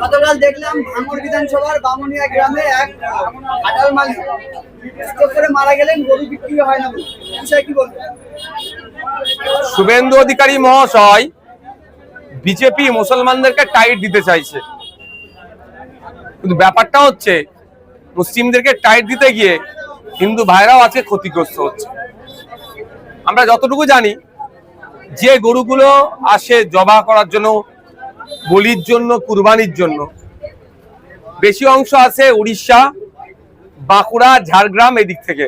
গতকাল দেখলাম ভাঙড় বিধানসভার বামুনিয়া গ্রামে এক কাঁঠাল মালিক স্ট্রোক করে মারা গেলেন, গরু বিক্রি হয় না বলে। বিষয়ে কি বলবেন? শুভেন্দু অধিকারী মহাশয় বিজেপি মুসলমানদেরকে টাইট দিতে চাইছে, কিন্তু ব্যাপারটা হচ্ছে মুসলিমদেরকে টাইট দিতে গিয়ে হিন্দু ভাইরাও আজকে ক্ষতিগ্রস্ত হচ্ছে। আমরা যতটুকু জানি, যে গরুগুলো আসে জবা করার জন্য, বলির জন্য, কুরবানির জন্য, বেশি অংশ আছে উড়িষ্যা, বাঁকুড়া, ঝাড়গ্রাম এদিক থেকে।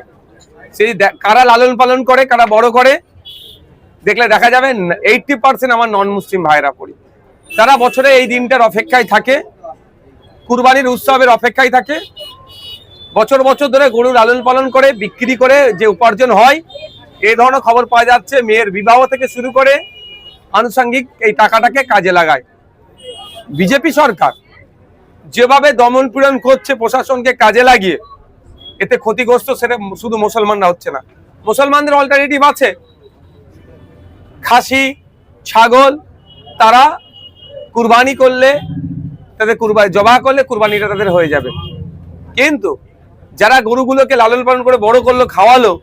সেই কারা লালন পালন করে, কারা বড় করে, দেখলে দেখা যাবে 80% আমার নন মুসলিম ভাইরা পড়ি। তারা বছরে এই দিনটার অপেক্ষায় থাকে, কুরবানির উৎসবের অপেক্ষায় থাকে, বছর বছর ধরে গরু লালন পালন করে বিক্রি করে যে উপার্জন হয়, এই ধরনের খবর পাওয়া যাচ্ছে। মেয়ের বিবাহ থেকে শুরু করে আনুষঙ্গিক এই টাকাটাকে কাজে লাগায়। বিজেপি সরকার যেভাবে দমন পীড়ন করছে প্রশাসনকে কাজে লাগিয়ে, এতে ক্ষতিগ্রস্ত সেটা শুধু মুসলমানরা হচ্ছে না, মুসলমানদের অল্টারনেটিভ আছে। খাসি, ছাগল তারা কুরবানি করলে, তাদের কুরবানি জবা করলে কুরবানিটা তাদের হয়ে যাবে। কিন্তু যারা গরুগুলোকে লালন পালন করে বড় করলো, খাওয়ালো,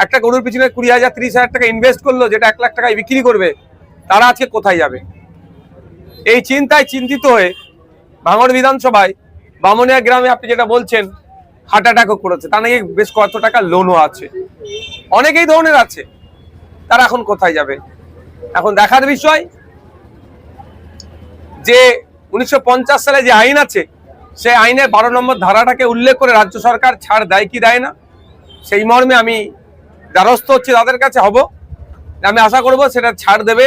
একটা গরুর পিছনে 20,000 30,000 টাকা ইনভেস্ট করলো, যেটা 1 লাখ টাকায় বিক্রি করবে, তারা আজকে কোথায় যাবে? এই চিন্তায় চিন্তিত হয়ে ভাঙড় বিধানসভায় বামুনিয়া গ্রামে আপনি যেটা বলছেন হার্ট অ্যাটাকও করেছে, তা নাকি বেশ কত টাকা লোনও আছে, অনেকেই ধরনের আছে। তারা এখন কোথায় যাবে? এখন দেখার বিষয় যে 1950 সালে যে আইন আছে, সেই আইনের 12 নম্বর ধারাটাকে উল্লেখ করে রাজ্য সরকার ছাড় দেয় কি দেয় না, সেই মর্মে আমি দ্বারস্থ হচ্ছি তাদের কাছে হব। আমি আশা করব সেটা ছাড় দেবে।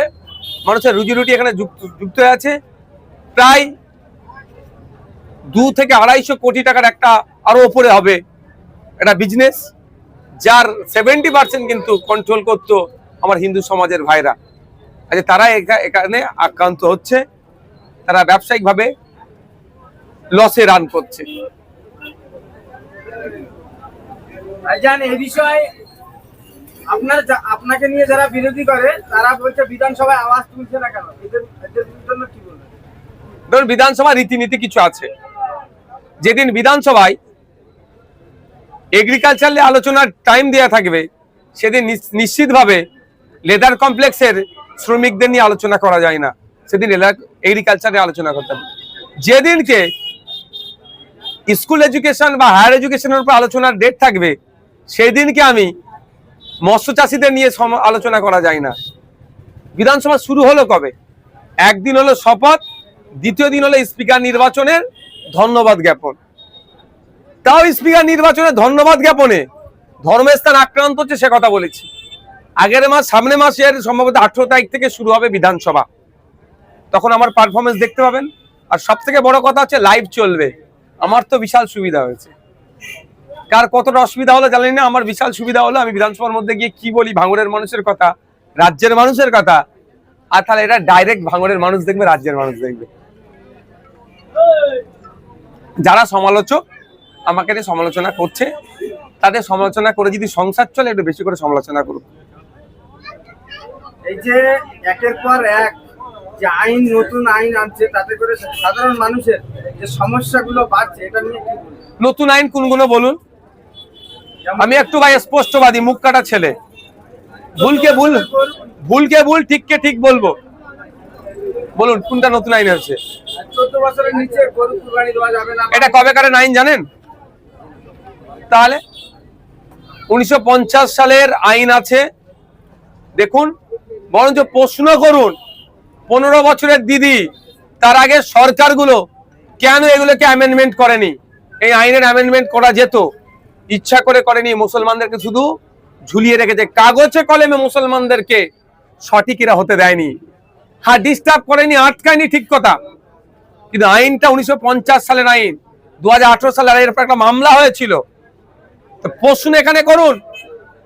মানুষের রুজি রুটি এখানে যুক্ত আছে। প্রায় 2 থেকে 250 কোটি টাকার একটা আরো উপরে হবে একটা বিজনেস, যার 70% কিন্তু কন্ট্রোল করতো আমার হিন্দু সমাজের ভাইরা। আজ তারা এখানে আক্রান্ত হচ্ছে, তারা ব্যবসায়িকভাবে লসে রান করছে। ভাইজান, এই বিষয়ে আপনাকে নিয়ে যারা বিরোধী করে তারা বলছে বিধানসভায় আওয়াজ তুলছে না কেন? এদের জন্য কি বলবেন? ধরুন, বিধানসভা রীতিনীতি কিছু আছে। যেদিন বিধানসভায় এগ্রিকালচার নিয়ে আলোচনার টাইম দেওয়া থাকবে, সেদিন নিশ্চিতভাবে লেদার কমপ্লেক্সের শ্রমিকদের নিয়ে আলোচনা করা যায় না, সেদিন এগ্রিকালচার নিয়ে আলোচনা করতে হবে। যেদিনকে স্কুল এডুকেশন বা হায়ার এডুকেশনের উপর আলোচনার ডেট থাকবে, সেই দিনকে আমি মৎস্য চাষীদের নিয়ে আলোচনা করা যায় না। বিধানসভা শুরু হলো কবে? একদিন হলো শপথ, দ্বিতীয় দিন হলো স্পিকার নির্বাচনের ধন্যবাদ জ্ঞাপন। তাও স্পিকার নির্বাচনে ধন্যবাদ জ্ঞাপনে ধর্মস্থান আক্রান্ত হচ্ছে, সে কথা বলেছি। আগের মাস, সামনে মাসের সম্ভবত 18 তারিখ থেকে শুরু হবে বিধানসভা, তখন আমার পারফরমেন্স দেখতে পাবেন। আর সব থেকে বড় কথা হচ্ছে লাইভ চলবে। আমার তো বিশাল সুবিধা হয়েছে, কার কতটা অসুবিধা হলো জানি না, আমার বিশাল সুবিধা হলো। আমি বিধানসভার মধ্যে গিয়ে কি বলি ভাঙড়ের মানুষের কথা, রাজ্যের মানুষের কথা, আর তাহলে এটা ডাইরেক্ট ভাঙড়ের মানুষ দেখবে, রাজ্যের মানুষ দেখবে। যারা সমালোচক আমাকে নিয়ে সমালোচনা করছে, তাদের সমালোচনা করে যদি সংসার চলে, একটু বেশি করে সমালোচনা করুক। এই যে একের পর এক যে আইন, নতুন আইন আনছে, তাতে করে সাধারণ মানুষের যে সমস্যাগুলো বাড়ছে, এটা নিয়ে কি বলবেন? নতুন আইন কোনগুলো বলুন? আমি একটু ভাই স্পষ্টবাদী, মুখ কাটা ছেলে, ভুলকে ভুল, ঠিককে ঠিক বলবো। বলুন কোনটা নতুন আইন আছে? 14 বছরের নিচে গরু কুরবানি দেওয়া যাবে না। এটা কবেকার আইন জানেন? তাহলে 1950 সালের আইন আছে, দেখুন। বরঞ্চ প্রশ্ন করুন 15 বছরের দিদি, তার আগে সরকারগুলো কেন এগুলোকে অ্যামেন্ডমেন্ট করেনি? এই আইনের অ্যামেন্ডমেন্ট করা যেত, ইচ্ছা করে করেনি। মুসলমানদেরকে শুধু ঝুলিয়ে রেখেছে কাগজে কলমে, মুসলমানদেরকে সঠিকেরা হতে দেয়নি। হ্যাঁ, ডিস্টার্ব করেনি, আটকায়নি, ঠিক কথা। কিন্তু আইনটা 1950 সালের আইন, 2018 সালের এর উপর একটা মামলা হয়েছিল। তো প্রশ্ন এখানে করুন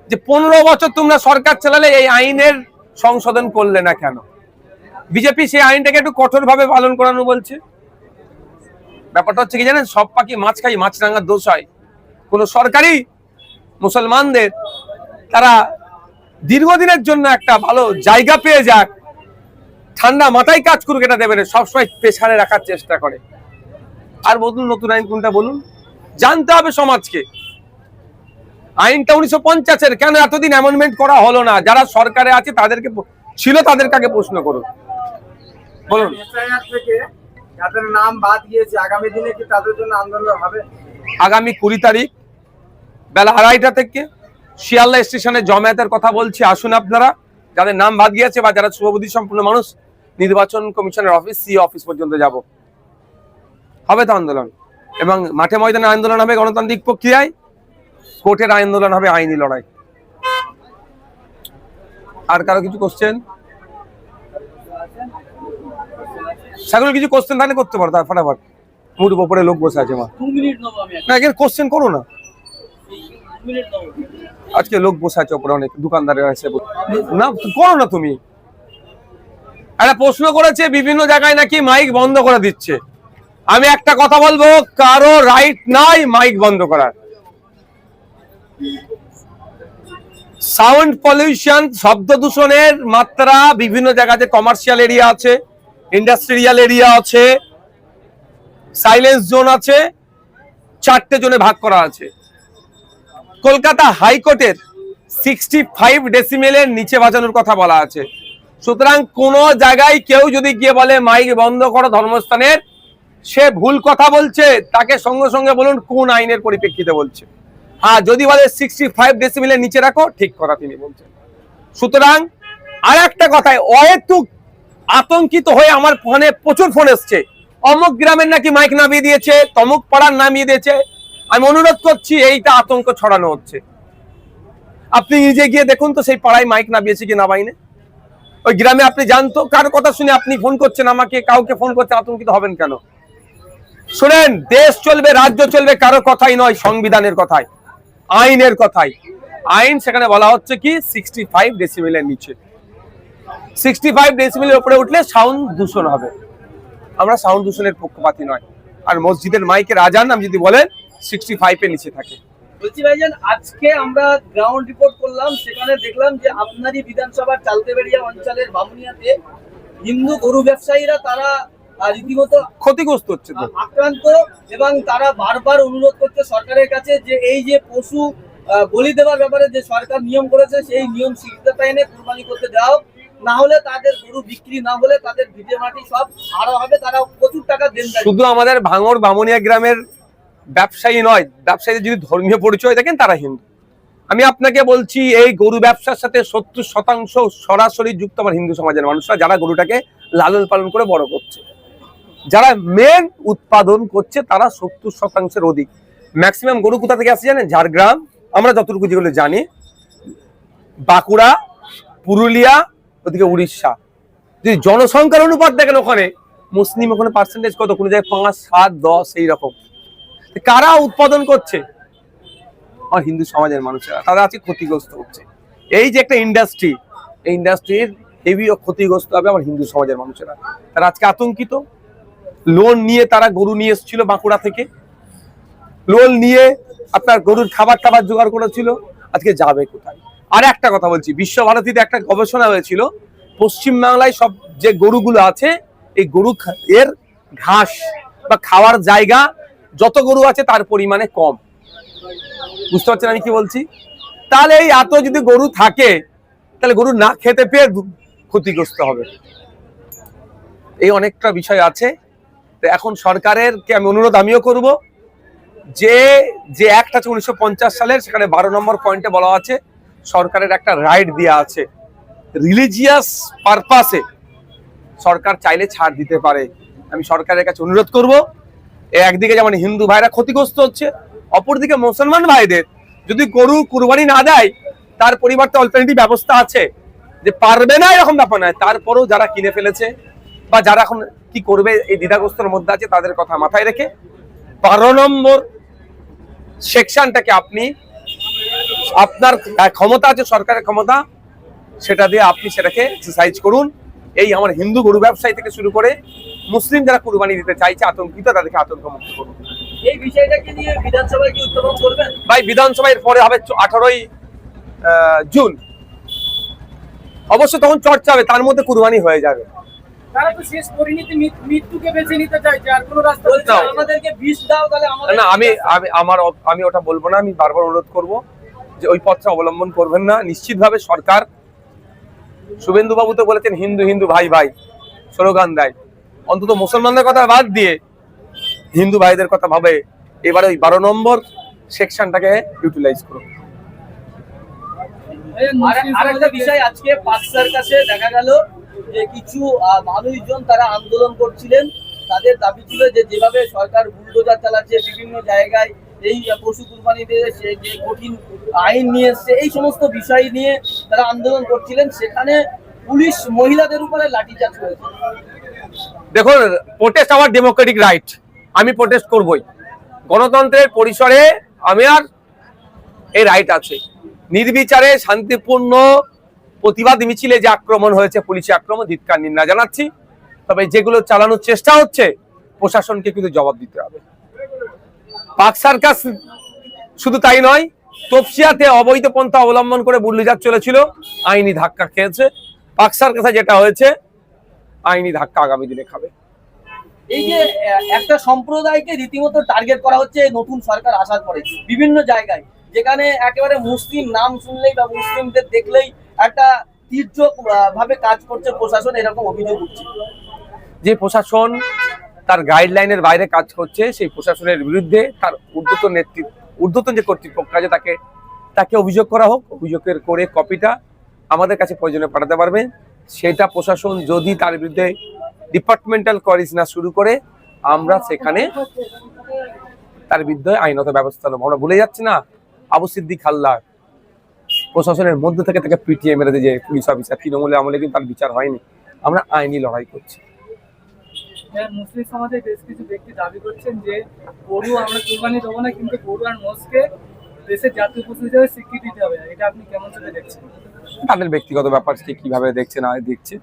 যে 15 বছর তোমরা সরকার চালালে এই আইনের সংশোধন করলে না কেন? বিজেপি সেই আইনটাকে একটু কঠোরভাবে পালন করানো বলছে। ব্যাপারটা হচ্ছে কি জানেন, সব পাখি মাছ খাই, মাছরাঙার দোষ হয়। কোন সরকারি মুসলমানদের তারা দীর্ঘদিনের জন্য একটা ভালো জায়গা পেয়ে যাক, ঠান্ডা মাথায় কাজ করুক এটা দেবে না, সবসময় প্রেসারে রাখার চেষ্টা করে। আর বলুন নতুন আইন কোনটা বলুন, জানতে হবে সমাজকে। আইনটা 1950-এর, কেন এতদিন অ্যামেন্ডমেন্ট করা হলো না? যারা সরকারে আছে তাদেরকে ছিল, তাদেরকে আগে প্রশ্ন করুন। বলুন। এসআইআর থেকে যাদের নাম বাদ গিয়েছে আগামী দিনে কি তাদের জন্য আন্দোলন হবে? আগামী 20 তারিখ বেলা 2:30 থেকে শিয়ালদা স্টেশনে জমায়েতের কথা বলছি। আসুন আপনারা, যাদের নাম বাদ গিয়েছে বা যারা শুভবুদ্ধি সম্পন্ন মানুষ, নির্বাচন কমিশনের অফিস, সিও অফিস পর্যন্ত যাব, হবে তো আন্দোলন। এবং মাঠে ময়দানে আন্দোলন হবে গণতান্ত্রিক প্রক্রিয়ায়, কোর্টের আন্দোলন হবে আইনি লড়াই। আর কারো কিছু কোশ্চেন? সেগুলো কিছু কোশ্চেন থাকলে করতে পারো, তার ফটাফট। মুঠ উপরে লোক বসে আছে, মা 2 মিনিট নেবো আমি। না এখানে কোশ্চেন করো না, 2 মিনিট নেবো। আজকে লোক বসে আছে ওপরে, অনেক দোকানদারের আছে না, করো না তুমি। একটা প্রশ্ন করেছে বিভিন্ন জায়গায় নাকি মাইক বন্ধ করে দিচ্ছে। আমি একটা কথা বলবো, কারো রাইট নাই মাইক বন্ধ করার। সাউন্ড পলিউশন, শব্দ দূষণের মাত্রা বিভিন্ন জায়গাতে, কমার্শিয়াল এরিয়া আছে, ইন্ডাস্ট্রিয়াল এরিয়া আছে, সাইলেন্স জোন আছে, 4টে জোনে ভাগ করা আছে। কলকাতা হাইকোর্টের 65 ডেসিমেলের নিচে বাজানোর কথা বলা আছে। সুতরাং কোন জায়গায় কেউ যদি গিয়ে বলে মাইক বন্ধ করো ধর্মস্থানের, সে ভুল কথা বলছে। তাকে সঙ্গে সঙ্গে বলুন কোন আইনের পরিপ্রেক্ষিতে বলছে। হ্যাঁ, যদি বলে 65 ডেসিমেলের নিচে রাখো, ঠিক কথা তিনি বলছেন। সুতরাং আর একটা কথায় অহেতুক আতঙ্কিত হয়ে আমার ফোনে প্রচুর ফোন এসছে, অমুক গ্রামের নাকি মাইক নামিয়ে দিয়েছে, তমুক পাড়ার নামিয়ে দিয়েছে। আমি অনুরোধ করছি, এইটা আতঙ্ক ছড়ানো হচ্ছে। আপনি নিজে গিয়ে দেখুন তো সেই পাড়ায় মাইক নামিয়েছে কি নামাইনে। ওই গ্রামে আপনি জানতো, কার কথা শুনে আপনি ফোন করছেন আমাকে, কাউকে ফোন করছে, আতঙ্কিত হবেন কেন? শুনেন, দেশ চলবে, রাজ্য চলবে কারো কথাই নয়, সংবিধানের কথাই, আইনের কথাই। আইন সেখানে বলা হচ্ছে কি 65 ডেসিমেলের নিচে। 65 ডেসিমেলের উপরে উঠলে সাউন্ড দূষণ হবে। আমরা সাউন্ড দূষণের পক্ষপাতী নয়। আর মসজিদের মাইকের আজান আমি যদি বলেন 65 এর নিচে থাকে। বলছি ভাইজান, আজকে আমরা গ্রাউন্ড রিপোর্ট করলাম, সেখানে দেখলাম যে আপনারই বিধানসভার চালতেবেড়িয়া অঞ্চলের বামুনিয়াতে হিন্দু গরু ব্যবসায়ীরা তারা রীতিমতো ক্ষতিগ্রস্ত হচ্ছে তো, আক্রান্ত, এবং তারা বারবার অনুরোধ করছে সরকারের কাছে যে এই যে পশু বলি দেওয়ার ব্যাপারে যে সরকার নিয়ম করেছে, সেই নিয়ম শিথিলতা এনে কুরবানি করতে দেওয়া হোক। না হলে তাদের গরু বিক্রি না হলে তাদের ভিটে মাটি সব ছাড়া হবে, তারা প্রচুর টাকা দেন। শুধু আমাদের ভাঙড় বামুনিয়া গ্রামের ব্যবসায়ী নয়, ব্যবসায়ীদের যদি ধর্মীয় পরিচয় দেখেন তারা হিন্দু। আমি আপনাকে বলছি, এই গরু ব্যবসার সাথে 70% সরাসরি যুক্ত আমার হিন্দু সমাজের মানুষরা, যারা গরুটাকে লালন পালন করে বড় করছে। যারা মেন উৎপাদন করছে তারা 70%-এর অধিক। ম্যাক্সিমাম গরু কোথা থেকে আসছে জানেন? ঝাড়গ্রাম, আমরা যতটুকু যেগুলো জানি, বাঁকুড়া, পুরুলিয়া, ওদিকে উড়িষ্যা। যদি জনসংখ্যার অনুপাত দেখেন, ওখানে মুসলিম ওখানে পার্সেন্টেজ কত, কোনো জায়গায় 5, 7, 10 এইরকম। কারা উৎপাদন করছে? আর হিন্দু সমাজের মানুষেরা, তারা আজকে ক্ষতিগ্রস্ত হচ্ছে। এই যে একটা ইন্ডাস্ট্রি, এই ইন্ডাস্ট্রির হেভি ক্ষতিগ্রস্ত হবে আমার হিন্দু সমাজের মানুষেরা। তারা আজকে আতঙ্কিত। লোন নিয়ে তারা গরু নিয়ে এসেছিল বাঁকুড়া থেকে, লোন নিয়ে আপনার গরুর খাবার টাবার জোগাড় করেছিল, আজকে যাবে কোথায়? আর একটা কথা বলছি, বিশ্বভারতীতে একটা গবেষণা হয়েছিল, পশ্চিমবাংলায় সব যে গরুগুলো আছে, এই গরু এর ঘাস বা খাওয়ার জায়গা যত গরু আছে তার পরিমাণে কম। বুঝতে পারছেন আমি কি বলছি? তাহলে এই এত যদি গরু থাকে, তাহলে গরু না খেতে পেয়ে ক্ষতিগ্রস্ত হবে। এই অনেকটা বিষয় আছে। তো এখন সরকারের কে আমি অনুরোধ আমিও করব, যে যে অ্যাক্ট আছে 1950 সালের, সেখানে 12 নম্বর পয়েন্টে বলা আছে সরকারের একটা রাইট দেওয়া আছে, রিলিজিয়াস পারপাসে সরকার চাইলে ছাড় দিতে পারে। আমি সরকারের কাছে অনুরোধ করব, একদিকে যেমন হিন্দু ভাইরা ক্ষতিগ্রস্ত হচ্ছে, অপরদিকে মুসলমান ভাইদের যদি গরু কুরবানি না দেয়, তার পরিবর্তে অল্টারনেটিভ ব্যবস্থা আছে, যে পারবে না এরকম ব্যাপার নয়, তারপরেও যারা কিনে ফেলেছে বা যারা এখন কি করবে এই দ্বিধাগ্রস্তর মধ্যে আছে, তাদের কথা মাথায় রেখে 12 নম্বর সেকশনটাকে আপনি, আপনার ক্ষমতা আছে, সরকারের ক্ষমতা, সেটা দিয়ে আপনি সেটাকে এক্সারসাইজ করুন। এই আমার হিন্দু গরু ব্যবসায়ী থেকে শুরু করে মুসলিম যারা কুরবানি দিতে চাইছে আতঙ্কিত, তাদেরকে আতঙ্ক মুক্ত করুন। এই বিষয়টাকে নিয়ে বিধানসভায় কি উত্থাপন করবেন? ভাই, বিধানসভায় পরে হবে 18ই জুন, অবশ্য তখন চর্চা হবে, তার মধ্যে কুরবানি হয়ে যাবে। তারা তো শেষ পরিণতি মৃত্যুকে বেছে নিতে চাইছে, আর কোনো রাস্তা বলছে না। আমাদেরকে বিষ দাও, তাহলে আমাদের না, আমি ওটা বলবো না। আমি বারবার অনুরোধ করব যে ওই পথটা অবলম্বন করবেন না। নিশ্চিতভাবে সরকার, শুভেন্দু বাবু তো বলেছেন হিন্দু হিন্দু ভাই ভাই স্লোগান দেয়, অন্তত মুসলমানদের কথা বাদ দিয়ে হিন্দু ভাইদের কথা ভাবে এবারে ওই 12 নম্বর সেকশনটাকে ইউটিলাইজ করুন। আরেকটা বিষয়, আজকে পার্ক সার্কাসে দেখা গেল যে কিছু মানুষজন তারা আন্দোলন করছিলেন। তাদের দাবি ছিল যে যেভাবে সরকার বুলডোজার চালাচ্ছে বিভিন্ন জায়গায়, এই পশু কুরবানিতে সে যে কঠিন আইন নিয়ে এসছে, এই সমস্ত বিষয় নিয়ে তারা আন্দোলন করছিলেন। সেখানে পুলিশ মহিলাদের উপরে লাঠিচার্জ করেছে। দেখুন, প্রোটেস্ট আমার ডেমোক্রেটিক রাইট, আমি প্রোটেস্ট করবই। গণতন্ত্রের পরিসরে আমি আর এই রাইট আছে। নির্বিচারে শান্তিপূর্ণ প্রতিবাদ মিছিলে যে আক্রমণ হয়েছে, পুলিশি আক্রমণ, ধিক্কার নিন্দা জানাচ্ছি। তবে যেগুলো চালানোর চেষ্টা হচ্ছে, প্রশাসনকে কিন্তু জবাব দিতে হবে। পার্ক সার্কাস শুধু তাই নয়, তপসিয়াতে অবৈধ পন্থা অবলম্বন করে বুল্ডোজার চলেছিল, আইনি ধাক্কা খেয়েছে। পার্ক সার্কাসে যেটা হয়েছে, আইনি ধাক্কা আগামী দিনে খাবে। এই যে একটা সম্প্রদায়কে রীতিমতো টার্গেট করা হচ্ছে নতুন সরকার আসার পরে বিভিন্ন জায়গায়, যেখানে একেবারে মুসলিম নাম শুনলেই বা মুসলিমদের দেখলেই একটা তীর্যক ভাবে কাজ করছে প্রশাসন, এরকম অভিযোগ উঠছে। যে প্রশাসন তার গাইডলাইনের বাইরে কাজ করছে, সেই প্রশাসনের বিরুদ্ধে তার ঊর্ধ্বতন যে কর্তৃপক্ষ আছে তাকে অভিযোগ করা হোক। অভিযোগের করে কপিটা আমাদের কাছে প্রয়োজনে পাঠাতে পারবে। সেটা প্রশাসন যদি তার বিরুদ্ধে ডিপার্টমেন্টাল কোয়ারিজ না শুরু করে, আমরা সেখানে তার বিরুদ্ধে আইনত ব্যবস্থা নেব। আমরা ভুলে যাচ্ছি না, আবু সিদ্দিক হালদার প্রশাসনের মধ্যে থেকে তাকে পিটিয়ে মেরেছে যে পুলিশ অফিসার, তৃণমূলের আমলে কিন্তু তার বিচার হয়নি। আমরা আইনি লড়াই করছি। মুসলিম সমাজের বেশ কিছু ব্যক্তি দাবি করছেন যে গরু আমরা কুরবানি দেবো না, কিন্তু গরু আর মোষকে দেশের জাতীয় পশু হিসেবে স্বীকৃতি দিতে হবে। এটা আপনি কেমন চোখে দেখছেন? তাদের ব্যক্তিগত ব্যাপার, সে কিভাবে দেখছে না দেখছে।